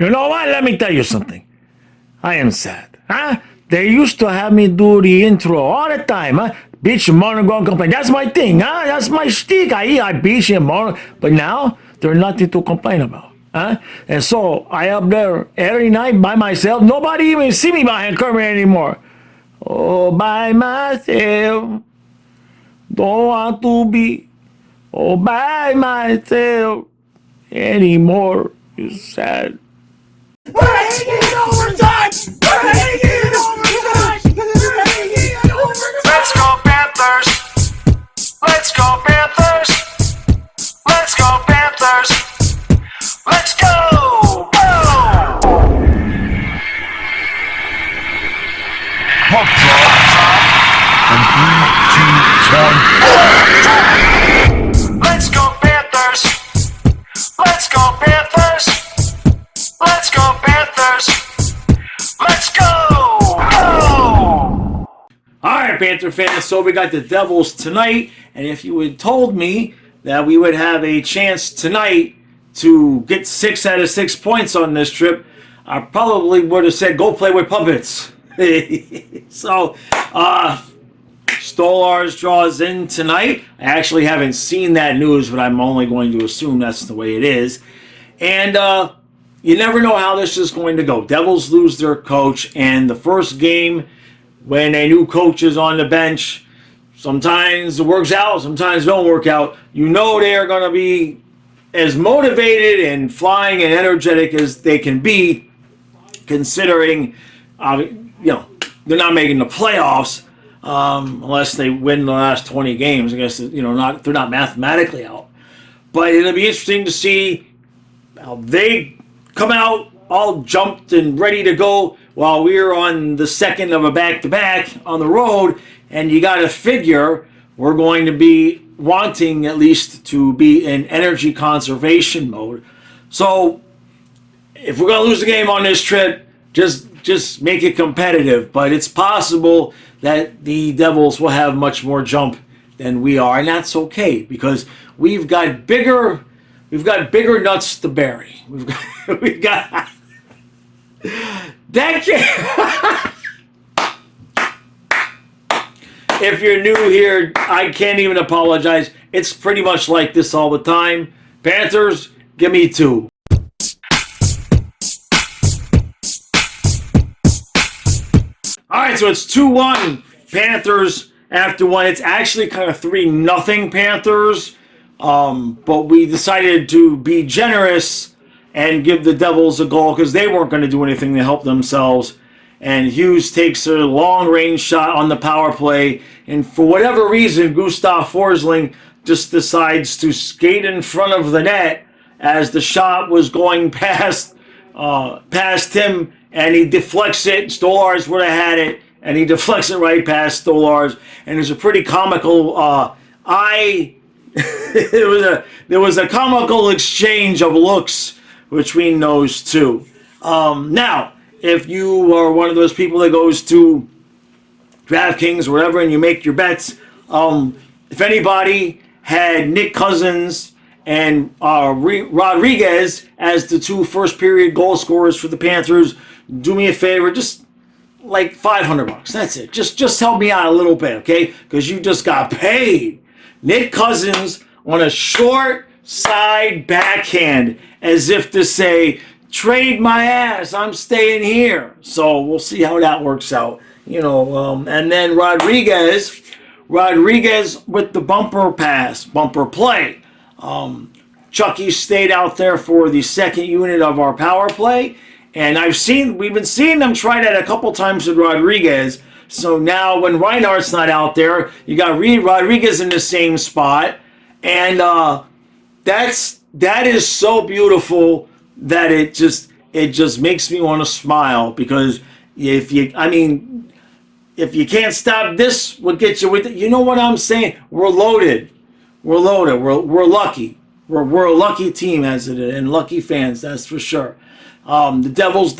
You know what? Let me tell you something. I am sad. Huh? They used to have me do the intro all the time, huh? Beach and Monogon complain. That's my thing, huh? That's my shtick. I beach and Mono. But now, there's nothing to complain about. Huh? And so, I up there every night by myself. Nobody even see me behind camera anymore. Oh, by myself. Don't want to be all by myself anymore. It's sad. We're hanging overtime! We're hanging overtime! We're hanging overtime! Let's go Panthers! Let's go Panthers! Let's go Panthers! Let's go! Go! Puck drop. And 3, 2, 1. Let's go Panthers! Let's go Panthers! Let's go Panthers! Let's go! Go! All right, Panther fans, so we got the Devils tonight, and if you had told me that we would have a chance tonight to get 6 out of 6 points on this trip, I probably would have said, go play with puppets. So, Stolars draws in tonight. I actually haven't seen that news, but I'm only going to assume that's the way it is. And you never know how this is going to go. Devils lose their coach, and the first game, when a new coach is on the bench, sometimes it works out, sometimes it don't work out. You know they are going to be as motivated and flying and energetic as they can be, considering, they're not making the playoffs unless they win the last 20 games. I guess, they're not mathematically out. But it'll be interesting to see how they come out all jumped and ready to go while we're on the second of a back-to-back on the road, and you got to figure we're going to be wanting at least to be in energy conservation mode. So if we're going to lose the game on this trip, just make it competitive. But it's possible that the Devils will have much more jump than we are, and that's okay because we've got bigger nuts to bury. We've got that can't. If you're new here, I can't even apologize. It's pretty much like this all the time. Panthers, give me 2. All right, so it's 2-1 Panthers after 1. It's actually kind of 3-0 Panthers, but we decided to be generous and give the Devils a goal because they weren't going to do anything to help themselves. And Hughes takes a long-range shot on the power play, and for whatever reason, Gustav Forsling just decides to skate in front of the net as the shot was going past him, and he deflects it. Stolars would have had it, and he deflects it right past Stolars, and there's a pretty comical there was a comical exchange of looks between those two. Now, if you are one of those people that goes to DraftKings or whatever and you make your bets, if anybody had Nick Cousins and Rodriguez as the 2 first-period goal scorers for the Panthers, do me a favor, just like $500. That's it. Just help me out a little bit, okay? Because you just got paid. Nick Cousins on a short side backhand, as if to say, trade my ass, I'm staying here. So we'll see how that works out. And then Rodriguez with the bumper play. Chucky stayed out there for the second unit of our power play, and we've been seeing them try that a couple times with Rodriguez. So now when Reinhardt's not out there, you got Rodriguez in the same spot, and that is so beautiful that it just makes me want to smile, because if you can't stop this, we'll get you with it. You know what I'm saying? We're loaded. We're lucky. We're a lucky team and lucky fans, that's for sure. The Devils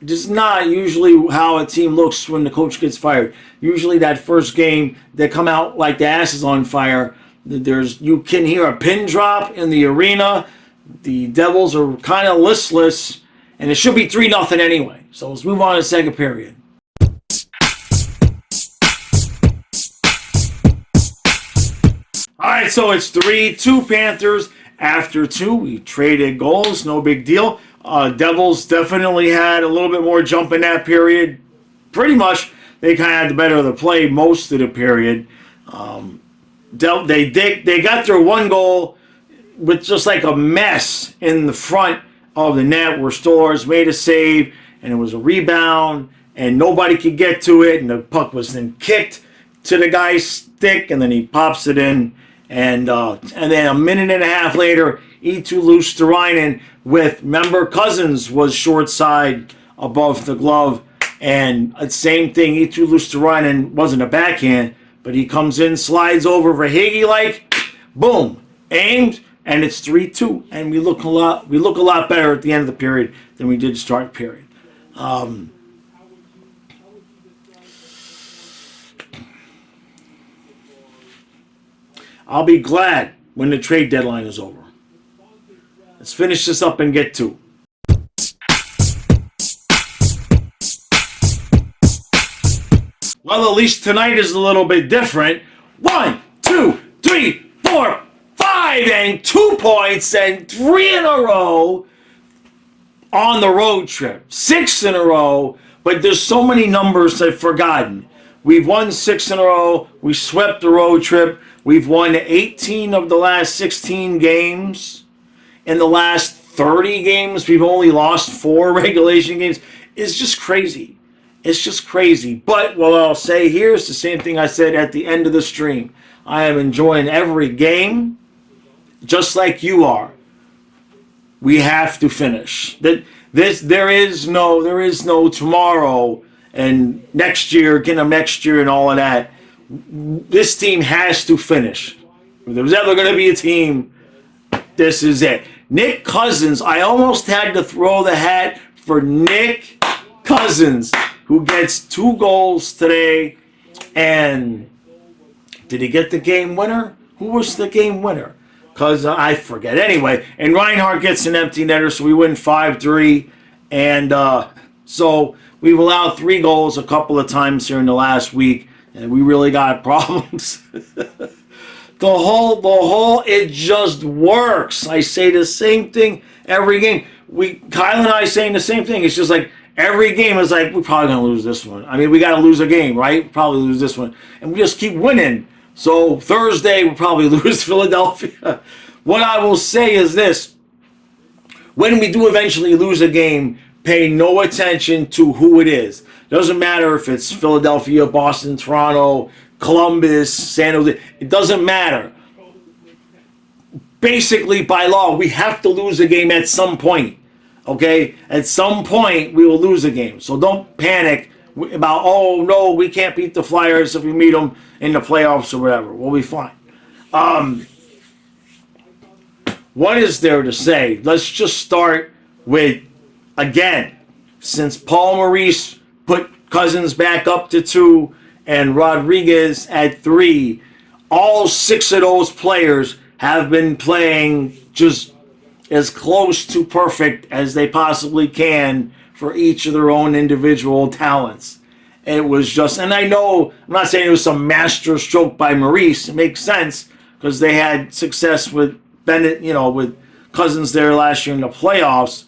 just not usually how a team looks when the coach gets fired. Usually that first game, they come out like the ass is on fire. You can hear a pin drop in the arena. The Devils are kind of listless, and it should be 3-0 anyway. So let's move on to the second period. All right, so it's 3-2 Panthers. After 2, we traded goals. No big deal. Devils definitely had a little bit more jump in that period. Pretty much, they kind of had the better of the play most of the period. They got their one goal with just like a mess in the front of the net where Stolarz made a save, and it was a rebound, and nobody could get to it, and the puck was then kicked to the guy's stick, and then he pops it in, and then a minute and a half later, Eetu Luosterainen with, remember, Cousins was short side above the glove, and same thing, Eetu Luosterainen wasn't a backhand, but he comes in, slides over for Higgy like, boom, aimed, and it's 3-2, and we look a lot better at the end of the period than we did to start period. I'll be glad when the trade deadline is over. Let's finish this up and get to. Well, at least tonight is a little bit different. 1, 2, 3, 4, 5, and 2 points, and 3 in a row on the road trip. 6 in a row, but there's so many numbers I've forgotten. We've won 6 in a row. We swept the road trip. We've won 18 of the last 16 games. In the last 30 games, we've only lost 4 regulation games. It's just crazy. It's just crazy. But what I'll say here is the same thing I said at the end of the stream. I am enjoying every game, just like you are. We have to finish. There is no tomorrow and next year, and all of that. This team has to finish. If there was ever going to be a team, this is it. Nick Cousins, I almost had to throw the hat for Nick Cousins, who gets 2 goals today. And did he get the game winner? Who was the game winner? Because I forget. Anyway, and Reinhardt gets an empty netter, so we win 5-3. And so we've allowed 3 goals a couple of times here in the last week, and we really got problems. The whole, it just works. I say the same thing every game. Kyle and I saying the same thing. It's just like every game is like, we're probably going to lose this one. I mean, we got to lose a game, right? Probably lose this one. And we just keep winning. So Thursday, we'll probably lose Philadelphia. What I will say is this. When we do eventually lose a game, pay no attention to who it is. Doesn't matter if it's Philadelphia, Boston, Toronto, Columbus, San Jose. It doesn't matter. Basically, by law, we have to lose a game at some point. Okay? At some point, we will lose a game. So don't panic about, oh, no, we can't beat the Flyers if we meet them in the playoffs or whatever. We'll be fine. What is there to say? Let's just start with, again, since Paul Maurice put Cousins back up to 2 and Rodriguez at 3, all 6 of those players have been playing just as close to perfect as they possibly can for each of their own individual talents. It was just, and I know, I'm not saying it was some master stroke by Maurice. It makes sense because they had success with Bennett, with Cousins there last year in the playoffs.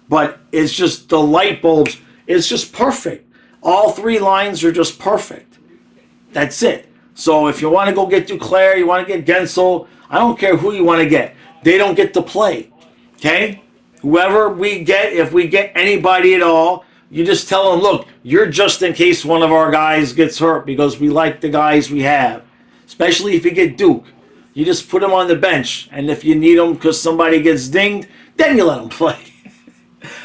But it's just the light bulbs. It's just perfect. All 3 lines are just perfect. That's it. So if you want to go get Duclair, you want to get Gensel, I don't care who you want to get. They don't get to play. Okay? Whoever we get, if we get anybody at all, you just tell them, look, you're just in case one of our guys gets hurt because we like the guys we have. Especially if you get Duke. You just put him on the bench. And if you need him because somebody gets dinged, then you let him play.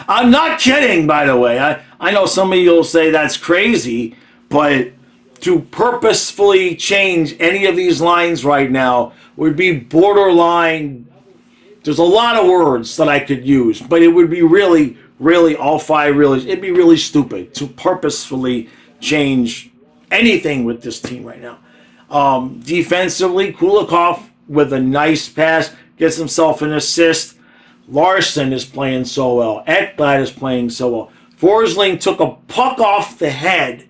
I'm not kidding, by the way. I know some of you will say that's crazy, but to purposefully change any of these lines right now would be borderline. There's a lot of words that I could use, but it would be really, really, all 5 really, it'd be really stupid to purposefully change anything with this team right now. Defensively, Kulikov with a nice pass gets himself an assist. Larson is playing so well. Ekblad is playing so well. Forsling took a puck off the head,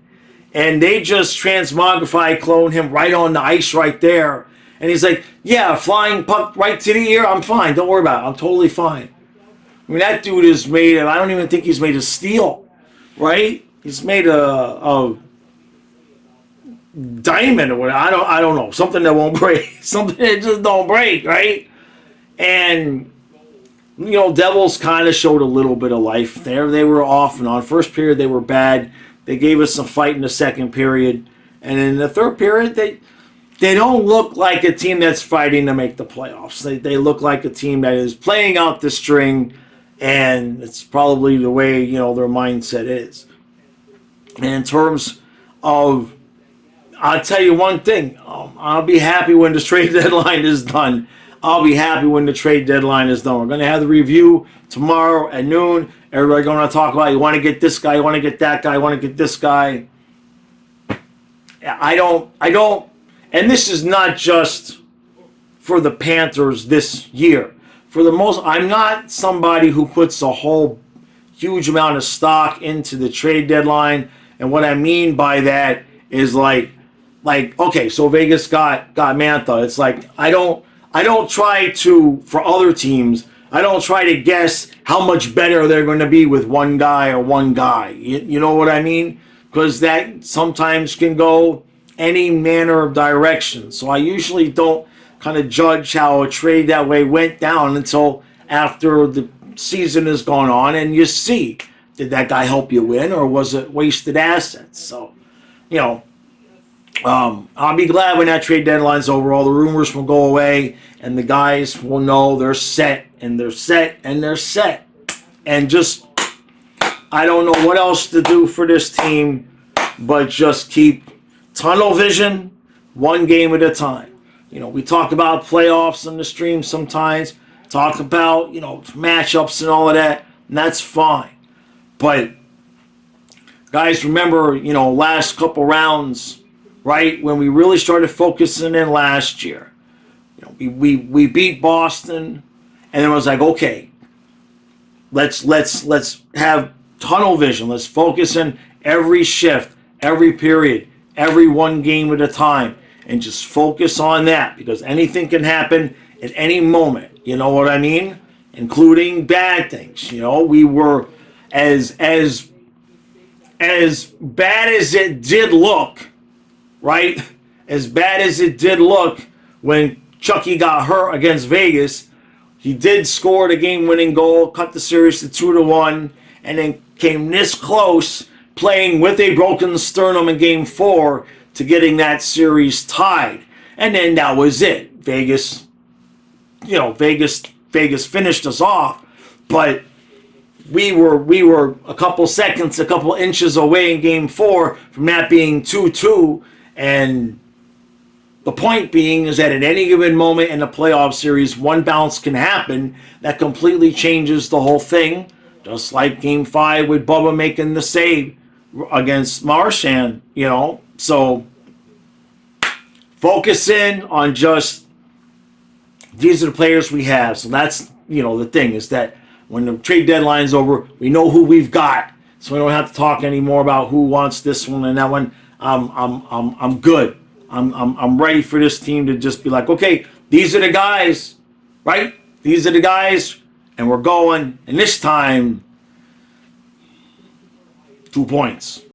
and they just transmogrify clone him right on the ice right there. And he's like, yeah, flying puck right to the ear, I'm fine. Don't worry about it. I'm totally fine. I mean, that dude is made of, I don't even think he's made of steel, right? He's made of diamond or whatever. I don't know. Something that won't break. Something that just don't break, right? And Devils kind of showed a little bit of life there. They were off and on. First period, they were bad. They gave us some fight in the second period. And in the third period, they don't look like a team that's fighting to make the playoffs. They look like a team that is playing out the string, and it's probably the way, their mindset is. And in terms of, I'll tell you one thing. I'll be happy when the trade deadline is done. I'll be happy when the trade deadline is done. We're going to have the review tomorrow at noon. Everybody's going to talk about, you want to get this guy, you want to get that guy, you want to get this guy. I don't, and this is not just for the Panthers this year. For the most, I'm not somebody who puts a whole huge amount of stock into the trade deadline. And what I mean by that is like, okay, so Vegas got Mantha. It's like, I don't try to, for other teams, I don't try to guess how much better they're going to be with one guy or one guy. You know what I mean? Because that sometimes can go any manner of direction. So I usually don't kind of judge how a trade that way went down until after the season has gone on and you see, did that guy help you win or was it wasted assets? So, I'll be glad when that trade deadline's over. All the rumors will go away, and the guys will know they're set, and they're set, and they're set. And just, I don't know what else to do for this team, but just keep tunnel vision, one game at a time. We talk about playoffs on the stream sometimes, talk about, matchups and all of that, and that's fine. But, guys, remember, last couple rounds, right, when we really started focusing in last year, we beat Boston, and it was like, okay, let's have tunnel vision. Let's focus in every shift, every period, every one game at a time, and just focus on that because anything can happen at any moment. You know what I mean? Including bad things. We were as bad as it did look. Right? As bad as it did look when Chucky got hurt against Vegas, he did score the game-winning goal, cut the series to 2-1, and then came this close playing with a broken sternum in Game 4 to getting that series tied. And then that was it. Vegas finished us off, but we were a couple seconds, a couple inches away in Game 4 from that being 2-2. And the point being is that at any given moment in the playoff series, one bounce can happen that completely changes the whole thing. Just like Game 5 with Bubba making the save against Marchand, So focus in on just, these are the players we have. So that's, the thing is that when the trade deadline's over, we know who we've got. So we don't have to talk anymore about who wants this one and that one. I'm good. I'm ready for this team to just be like, okay, these are the guys, right? These are the guys, and we're going. And this time, 2 points.